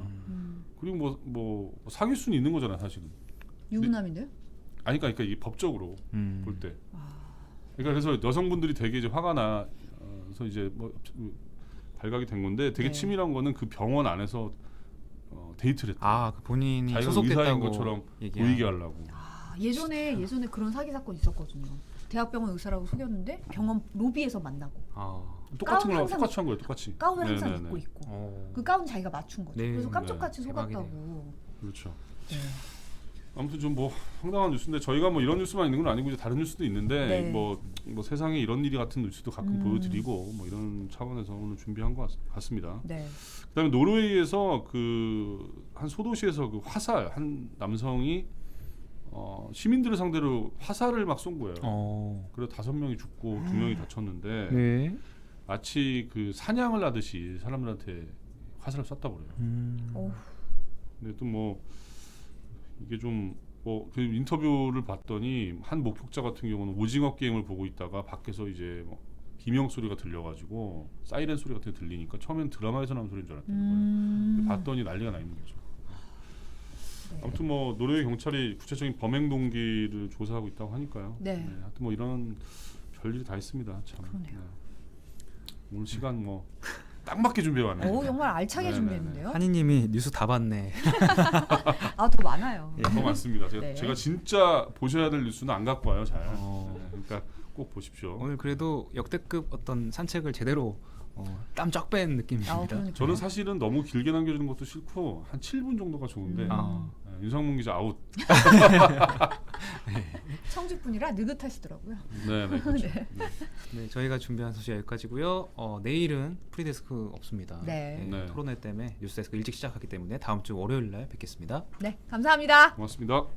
그리고 뭐 사귈 수는 있는 거잖아 사실은. 유부남인데요? 아니 그러니까 이게 법적으로 볼 때. 그러니까 그래서 여성분들이 되게 이제 화가 나서 이제 뭐 발각이 된 건데 되게 치밀한 거는 그 병원 안에서 데이트를 했다. 그 본인이 자기가 소속됐다고 의사인 것처럼 보이게 하려고. 예전에 그런 사기 사건 있었거든요. 대학병원 의사라고 속였는데 병원 로비에서 만나고. 똑같이 한 거예요. 똑같이. 가운을 항상 입고 있고. 그 가운 자기가 맞춘 거죠. 그래서 깜짝같이 속았다고. 그렇죠. 아무튼 좀 뭐 황당한 뉴스인데 저희가 뭐 이런 뉴스만 있는 건 아니고 이제 다른 뉴스도 있는데 뭐 세상에 이런 일이 같은 뉴스도 가끔 보여드리고 뭐 이런 차원에서 오늘 준비한 것 같습니다. 그다음에 노르웨이에서 그 한 소도시에서 그 화살 한 남성이 시민들을 상대로 화살을 막 쏜 거예요. 그래서 5명이 죽고 2명이 다쳤는데 마치 그 사냥을 하듯이 사람들한테 화살을 쐈다 그래요. 어후. 근데 또 뭐 이게 좀 뭐 그 인터뷰를 봤더니 한 목격자 같은 경우는 오징어 게임을 보고 있다가 밖에서 이제 뭐 비명 소리가 들려가지고 사이렌 소리 같은 게 들리니까 처음엔 드라마에서 나온 소리인 줄 알았다는 거예요. 근데 봤더니 난리가 나 있는 거죠. 네. 아무튼 뭐 노르웨이 경찰이 구체적인 범행 동기를 조사하고 있다고 하니까요. 네. 하여튼 뭐 이런 별일이 다 있습니다. 참. 그러네요. 오늘 시간 뭐 딱 맞게 준비해 왔네요. 오, 정말 알차게 네네네. 준비했는데요. 한이님이 뉴스 다 봤네. 아, 더 많아요. 예. 더 많습니다. 네. 제가 진짜 보셔야 될 뉴스는 안 갖고 와요, 잘. 어. 네, 그러니까 꼭 보십시오. 오늘 그래도 역대급 어떤 산책을 제대로 땀 쫙 뺀 느낌입니다. 그러니까요. 저는 사실은 너무 길게 남겨주는 것도 싫고 한 7분 정도가 좋은데 아. 윤상문 기자 아웃. 청주분이라 느긋하시더라고요. 네, 네, 그렇죠. 네. 네. 네, 저희가 준비한 소식 여기까지고요. 내일은 프리데스크 없습니다. 네. 네. 토론회 때문에 뉴스데스크 일찍 시작하기 때문에 다음 주 월요일 날 뵙겠습니다. 네, 감사합니다. 고맙습니다.